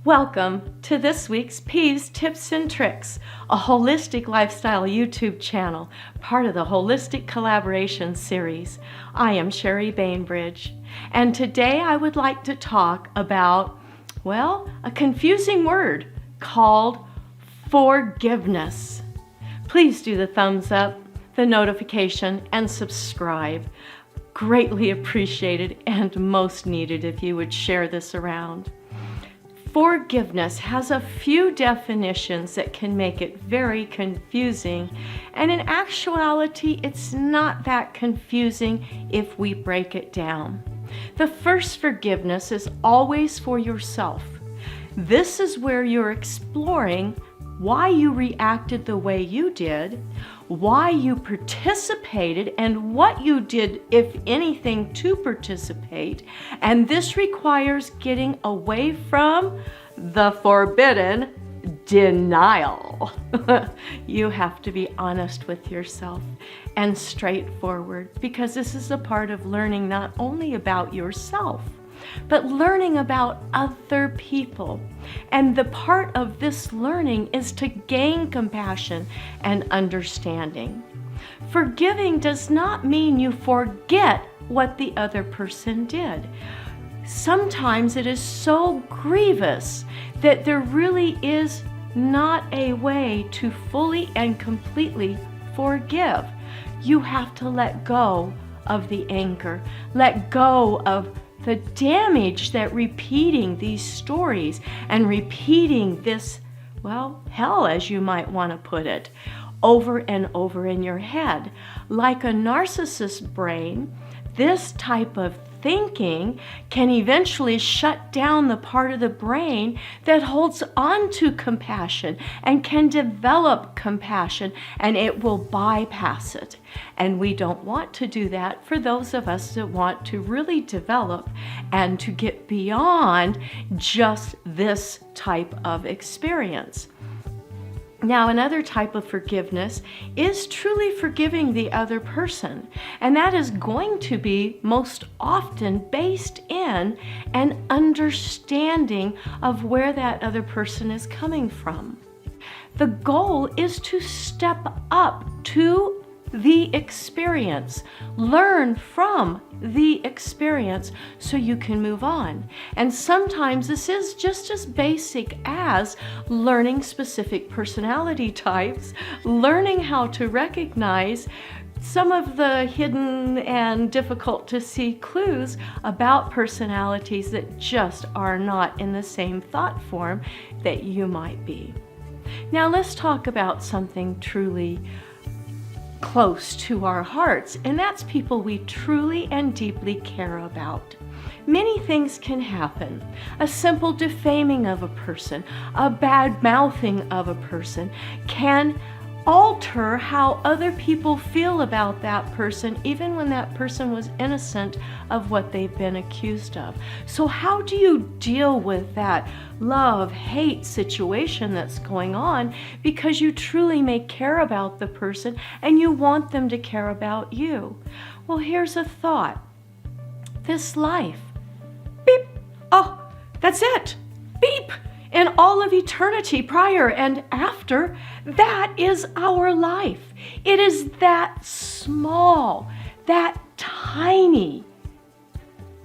Welcome to this week's Peeves, Tips, and Tricks, a holistic lifestyle YouTube channel, part of the Holistic Collaboration series. I am Sherry Bainbridge, and today I would like to talk about, a confusing word called forgiveness. Please do the thumbs up, the notification, and subscribe. Greatly appreciated and most needed if you would share this around. Forgiveness has a few definitions that can make it very confusing, and in actuality, it's not that confusing if we break it down. The first forgiveness is always for yourself. This is where you're exploring why you reacted the way you did, why you participated, and what you did, if anything, to participate. And this requires getting away from the forbidden denial. You have to be honest with yourself and straightforward, because this is a part of learning not only about yourself, but learning about other people. And the part of this learning is to gain compassion and understanding. Forgiving does not mean you forget what the other person did. Sometimes it is so grievous that there really is not a way to fully and completely forgive. You have to let go of the anger, let go of the damage that repeating these stories and repeating this, hell, as you might want to put it, over and over in your head. Like a narcissist brain, this type of thinking can eventually shut down the part of the brain that holds on to compassion and can develop compassion, and it will bypass it. And we don't want to do that for those of us that want to really develop and to get beyond just this type of experience. Now, another type of forgiveness is truly forgiving the other person, and that is going to be most often based in an understanding of where that other person is coming from. The goal is to step up to the experience, learn from the experience so you can move on. And sometimes this is just as basic as learning specific personality types, learning how to recognize some of the hidden and difficult to see clues about personalities that just are not in the same thought form that you might be. Now let's talk about something truly close to our hearts, and that's people we truly and deeply care about. Many things can happen. A simple defaming of a person, a bad mouthing of a person can alter how other people feel about that person, even when that person was innocent of what they've been accused of. So how do you deal with that love-hate situation that's going on, because you truly may care about the person and you want them to care about you? Well, here's a thought. This life, beep, oh, that's it, beep. In all of eternity, prior and after, that is our life. It is that small, that tiny.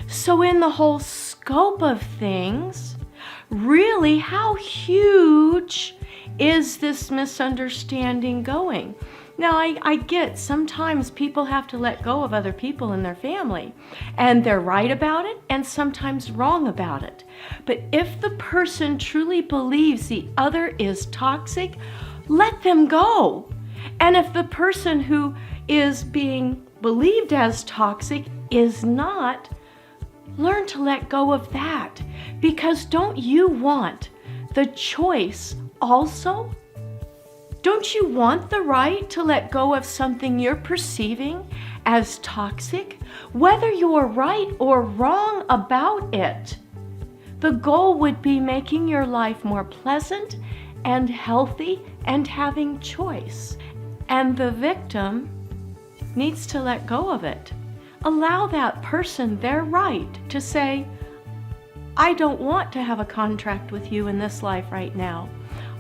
So in the whole scope of things, really, how huge is this misunderstanding going? Now, I get sometimes people have to let go of other people in their family, and they're right about it and sometimes wrong about it. But if the person truly believes the other is toxic, let them go. And if the person who is being believed as toxic is not, learn to let go of that. Because don't you want the choice also? Don't you want the right to let go of something you're perceiving as toxic, whether you're right or wrong about it? The goal would be making your life more pleasant and healthy and having choice. And the victim needs to let go of it. Allow that person their right to say, I don't want to have a contract with you in this life right now.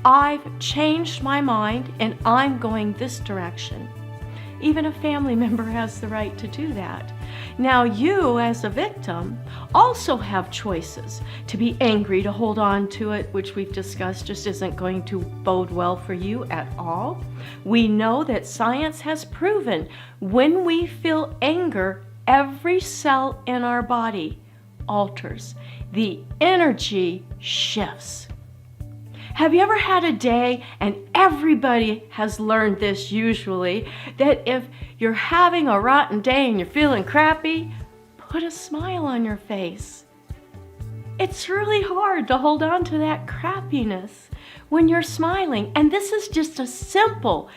I've changed my mind and I'm going this direction. Even a family member has the right to do that. Now you, as a victim, also have choices. To be angry, to hold on to it, which we've discussed just isn't going to bode well for you at all. We know that science has proven when we feel anger, every cell in our body alters. The energy shifts. Have you ever had a day, and everybody has learned this usually, that if you're having a rotten day and you're feeling crappy, put a smile on your face. It's really hard to hold on to that crappiness when you're smiling. And this is just a simple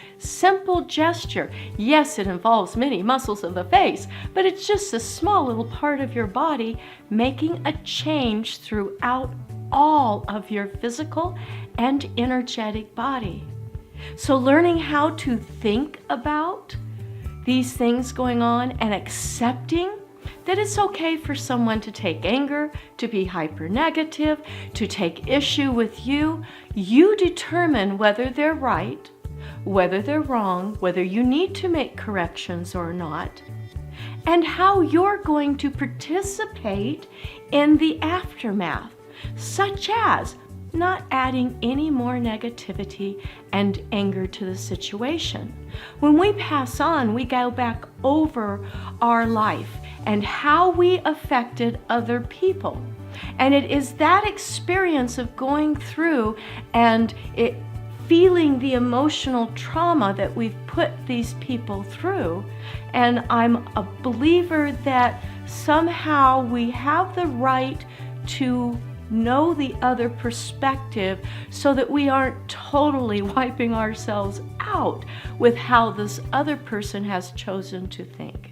gesture. Yes, it involves many muscles of the face, but it's just a small little part of your body making a change throughout all of your physical and energetic body. So learning how to think about these things going on and accepting that it's okay for someone to take anger, to be hyper negative, to take issue with you. You determine whether they're right, whether they're wrong, whether you need to make corrections or not, and how you're going to participate in the aftermath, such as not adding any more negativity and anger to the situation. When we pass on, we go back over our life and how we affected other people. And it is that experience of going through and feeling the emotional trauma that we've put these people through. And I'm a believer that somehow we have the right to know the other perspective so that we aren't totally wiping ourselves out with how this other person has chosen to think.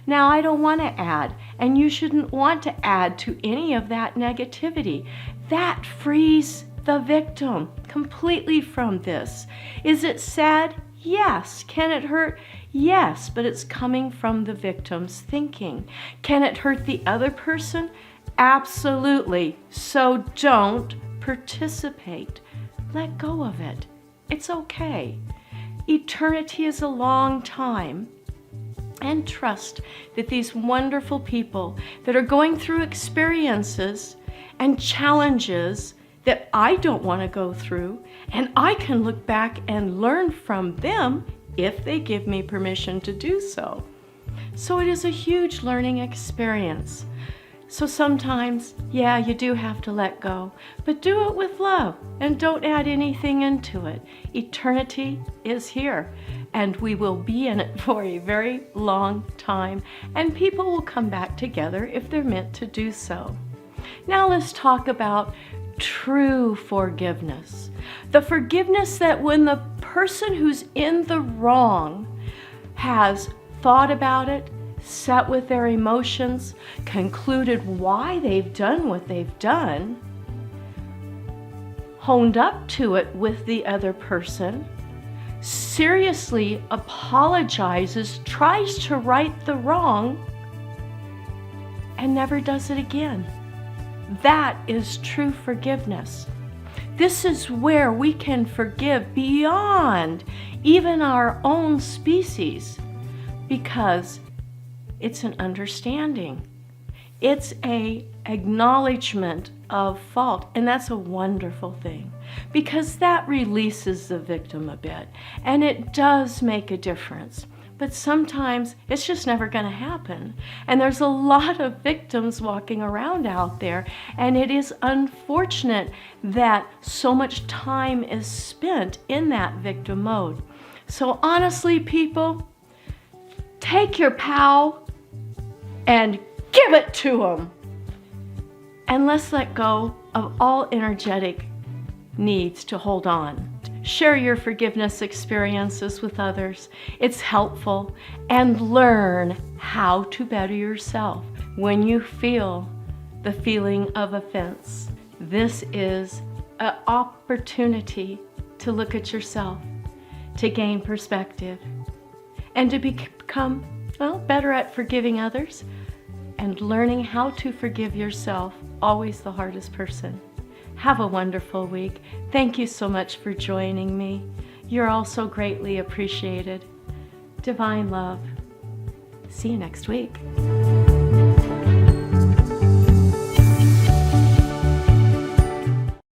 Now, I don't want to add, and you shouldn't want to add to any of that negativity. That frees the victim completely from this. Is it sad? Yes. Can it hurt? Yes, but it's coming from the victim's thinking. Can it hurt the other person? Absolutely. So don't participate. Let go of it. It's okay. Eternity is a long time. And trust that these wonderful people that are going through experiences and challenges that I don't want to go through, and I can look back and learn from them if they give me permission to do so. So it is a huge learning experience. So sometimes, yeah, you do have to let go, but do it with love and don't add anything into it. Eternity is here and we will be in it for a very long time, and people will come back together if they're meant to do so. Now let's talk about true forgiveness. The forgiveness that when the person who's in the wrong has thought about it, sat with their emotions, concluded why they've done what they've done, honed up to it with the other person, seriously apologizes, tries to right the wrong, and never does it again. That is true forgiveness. This is where we can forgive beyond even our own species, because it's an understanding. It's an acknowledgement of fault, and that's a wonderful thing because that releases the victim a bit, and it does make a difference. But sometimes it's just never going to happen, and there's a lot of victims walking around out there, and it is unfortunate that so much time is spent in that victim mode. So honestly, people, take your pal and give it to them. And let's let go of all energetic needs to hold on. Share your forgiveness experiences with others. It's helpful. And learn how to better yourself when you feel the feeling of offense. This is an opportunity to look at yourself, to gain perspective, and to become better at forgiving others and learning how to forgive yourself, always the hardest person. Have a wonderful week. Thank you so much for joining me. You're all so greatly appreciated. Divine love. See you next week.